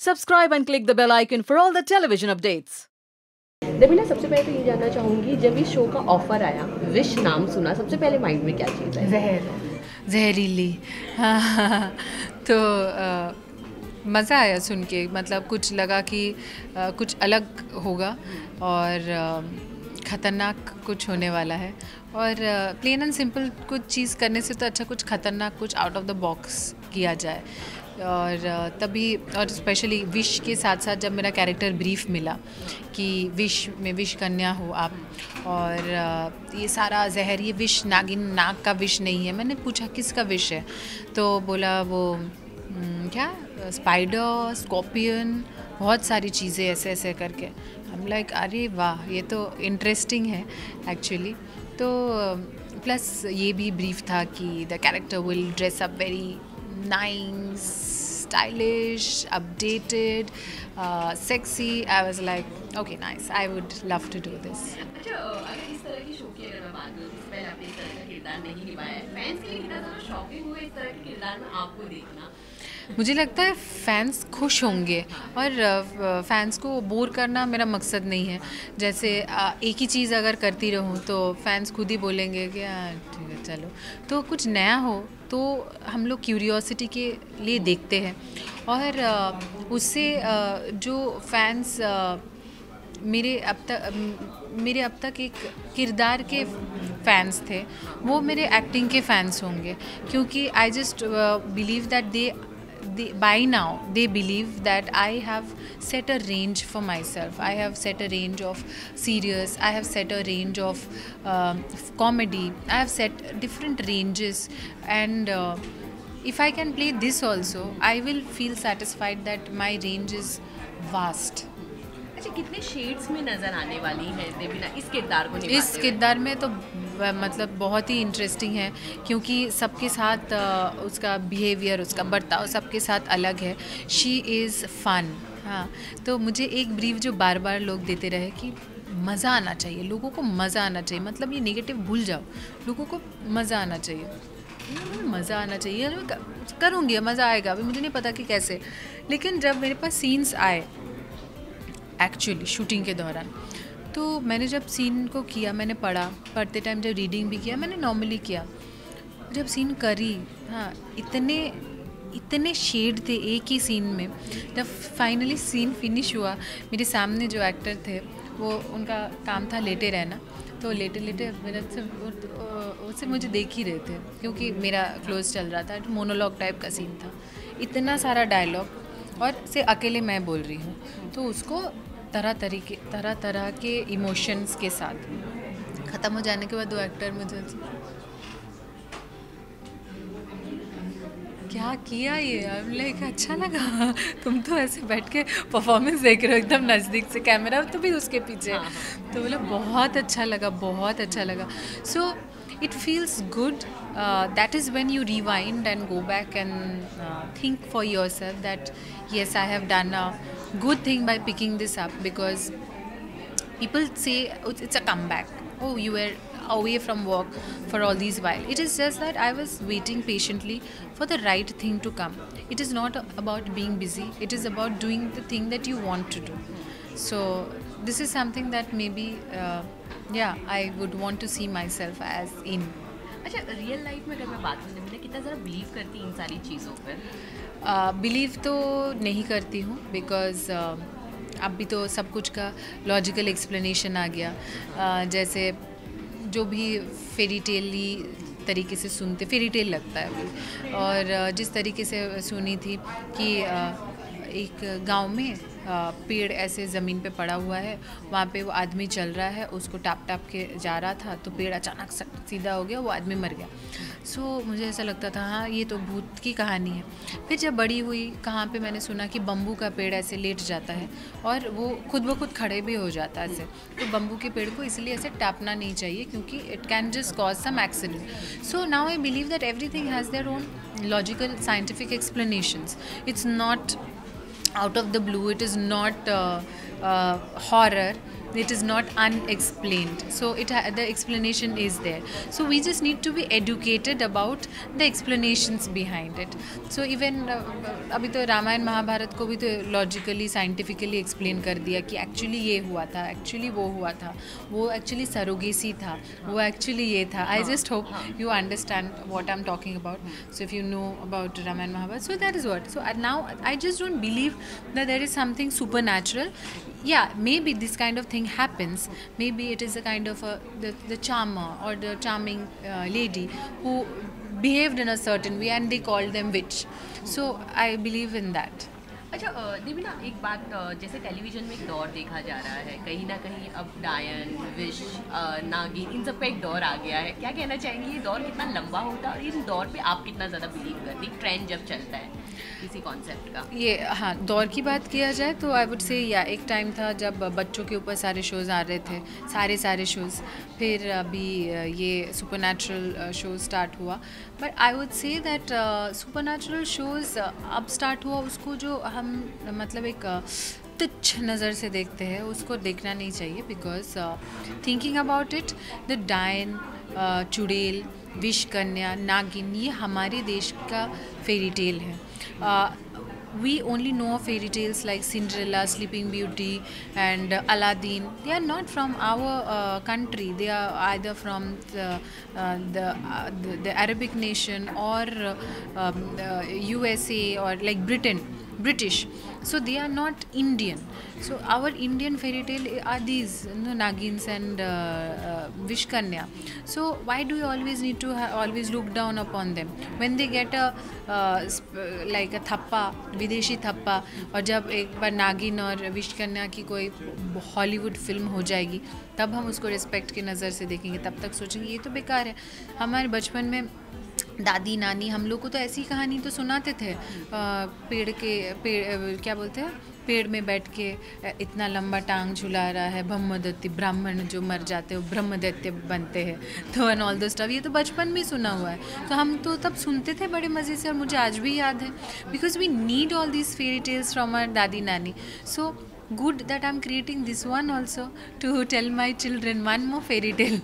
Subscribe and click the bell icon for all the television updates. Devina, सबसे पहले तो ये जानना चाहूँगी, जब इस शो का ऑफर आया, विश नाम सुना, सबसे पहले माइंड में क्या चीज़ है? जहरीली। हाँ, तो मज़ा आया सुन के, मतलब कुछ लगा कि कुछ अलग होगा और ख़तरनाक कुछ होने वाला है। और प्लेन एंड सिंपल कुछ चीज़ करने से तो अच्छा कुछ ख़तरनाक, कुछ आउट ऑफ द बॉक्स किया जाए। और तभी, और स्पेशली विश के साथ साथ जब मेरा कैरेक्टर ब्रीफ मिला कि विश में विश कन्या हो आप, और ये सारा जहर, ये विश नागिन नाग का विश नहीं है। मैंने पूछा किसका विश है, तो बोला वो क्या स्पाइडर, स्कॉर्पियन, बहुत सारी चीज़ें ऐसे ऐसे करके। हम लाइक अरे वाह, ये तो इंटरेस्टिंग है एक्चुअली। तो प्लस ये भी ब्रीफ था कि the character will dress up very nice, stylish, updated, sexy. I was like, okay, nice. I would love to do this. अच्छा, अगर इस तरह की शो की अगर मैं बात करूँ, जिसमें आपने इस तरह का किरदार नहीं निभाया है, फैंस के लिए कितना ज़्यादा शॉकिंग हुआ इस तरह के किरदार में आपको देखना? मुझे लगता है फैंस खुश होंगे, और फैंस को बोर करना मेरा मकसद नहीं है। जैसे एक ही चीज़ अगर करती रहूँ तो फैंस खुद ही बोलेंगे कि ठीक है चलो, तो कुछ नया हो तो हम लोग क्यूरियोसिटी के लिए देखते हैं। और उससे जो फैंस मेरे अब तक एक किरदार के फैंस थे, वो मेरे एक्टिंग के फैंस होंगे, क्योंकि I just believe that by now they believe that I have set a range for myself. I have set a range of serious, I have set a range of comedy, I have set different ranges, and if I can play this also, I will feel satisfied that my range is vast. अच्छा, कितने shades में नज़र आने वाली है देवीना इस किरदार को निभाते हुए? इस किरदार में तो मतलब बहुत ही इंटरेस्टिंग है, क्योंकि सबके साथ उसका बिहेवियर, उसका बर्ताव सबके साथ अलग है। She is fun. हाँ, तो मुझे एक ब्रीफ जो बार बार लोग देते रहे कि मज़ा आना चाहिए, लोगों को मज़ा आना चाहिए, मतलब ये नेगेटिव भूल जाओ, लोगों को मज़ा आना चाहिए। मज़ा आना चाहिए, करूँगी, मज़ा आएगा। अभी मुझे नहीं पता कि कैसे, लेकिन जब मेरे पास सीन्स आए एक्चुअली शूटिंग के दौरान, तो मैंने जब सीन को किया, मैंने पढ़ते टाइम जब रीडिंग भी किया, मैंने नॉर्मली किया, जब सीन करी, हाँ, इतने शेड थे एक ही सीन में। जब फाइनली सीन फिनिश हुआ, मेरे सामने जो एक्टर थे, वो उनका काम था लेटे रहना, तो लेटे लेटे मेरे से मुझे देख ही रहे थे, क्योंकि मेरा क्लोज चल रहा था, मोनोलॉग टाइप का सीन था, इतना सारा डायलॉग, और से अकेले मैं बोल रही हूँ, तो उसको तरह तरह के इमोशंस के साथ ख़त्म हो जाने के बाद वो एक्टर मुझे क्या किया ये, अब लाइक अच्छा लगा, तुम तो ऐसे बैठ के परफॉर्मेंस देख रहे हो एकदम नज़दीक से, कैमरा तो भी उसके पीछे, तो बोला बहुत अच्छा लगा, बहुत अच्छा लगा। सो it feels good. That is when you rewind and go back and think for yourself that yes, I have done a good thing by picking this up, because people say it's a comeback. Oh, you were away from work for all these while. It is just that I was waiting patiently for the right thing to come. It is not about being busy. It is about doing the thing that you want to do. So this is something that maybe I would want to see myself as in. अच्छा, real life में अगर मैं बात करूँ, मैंने कितना ज़रा believe करती इन सारी चीज़ों पर? बिलीव तो नहीं करती हूँ, बिकॉज़ अभी तो सब कुछ का लॉजिकल एक्सप्लेनेशन आ गया। जैसे जो भी फेरी टेली तरीके से सुनते, फेरी टेल लगता है अभी, और जिस तरीके से सुनी थी कि एक गांव में पेड़ ऐसे ज़मीन पे पड़ा हुआ है, वहाँ पे वो आदमी चल रहा है, उसको टाप के जा रहा था, तो पेड़ अचानक सीधा हो गया, वो आदमी मर गया। सो मुझे ऐसा लगता था हाँ ये तो भूत की कहानी है। फिर जब बड़ी हुई, कहाँ पे मैंने सुना कि बम्बू का पेड़ ऐसे लेट जाता है और वो खुद ब खुद खड़े भी हो जाता है ऐसे, तो बम्बू के पेड़ को इसलिए ऐसे टापना नहीं चाहिए, क्योंकि it can just cause some accident. So now I believe that everything has their own logical scientific explanations. It's not out of the blue, it is not horror, It is not unexplained. So the explanation is there. So we just need to be educated about the explanations behind it. So even अभी तो रामायण महाभारत को भी तो logically scientifically explain कर दिया कि actually ये हुआ था, एक्चुअली वो हुआ था, वो एक्चुअली सरोगेसी था, वो एक्चुअली ये था. I just hope you understand what I'm talking about. So if you know about Ramayana Mahabharata, so that is what. So now I just don't believe that there is something supernatural. Yeah, maybe this kind of thing happens. Maybe it is a kind of the charmer or the charming lady who behaved in a certain way and they called them witch. So I believe in that. अच्छा देवी ना एक बात, जैसे television में एक दौर देखा जा रहा है, कहीं ना कहीं अब डायन, विश, नागिन, इन सब का एक दौर आ गया है. क्या कहना चाहेंगे, ये दौर कितना लंबा होता है और इस दौर पे आप कितना ज़्यादा बिलीव करती, ट्रेंड जब चलता है किसी कॉन्सेप्ट का? ये हाँ, दौर की बात किया जाए तो आई वुड से या एक टाइम था जब बच्चों के ऊपर सारे शोज़ आ रहे थे, सारे शोज़. फिर अभी ये सुपरनैचुरल शो स्टार्ट हुआ. But I would say that supernatural shows अब स्टार्ट हुआ, उसको जो हम मतलब एक तुच्छ नज़र से देखते हैं, उसको देखना नहीं चाहिए. Because thinking about it, the डायन, चुड़ैल, विष कन्या, नागिन, ये हमारे देश का फेरी टेल है. We only know of fairy tales like Cinderella, Sleeping Beauty and Aladdin. They are not from our country. They are either from the Arabic nation or USA or like British. So they are not Indian. So our Indian fairy tale are these, Nagins and Vishkanya. So why do you always need to always look down upon them? When they get a like a थप्पा, विदेशी थप्पा, और जब एक बार नागिन और विषकन्या की कोई Hollywood film हो जाएगी, तब हम उसको रिस्पेक्ट की नज़र से देखेंगे. तब तक सोचेंगे ये तो बेकार है. हमारे बचपन में दादी नानी हम लोग को तो ऐसी कहानी तो सुनाते थे, पेड़ क्या बोलते हैं, पेड़ में बैठ के इतना लंबा टांग झुला रहा है, ब्रह्मदत्ती, ब्राह्मण जो मर जाते हैं वो ब्रह्मदैत्य बनते हैं, तो एंड ऑल द स्टफ. ये तो बचपन में सुना हुआ है, तो हम तो तब सुनते थे बड़े मज़े से, और मुझे आज भी याद है. Because we need all these fairy tales from our दादी नानी. सो good that I'm creating this one also to tell my children one more fairy tale.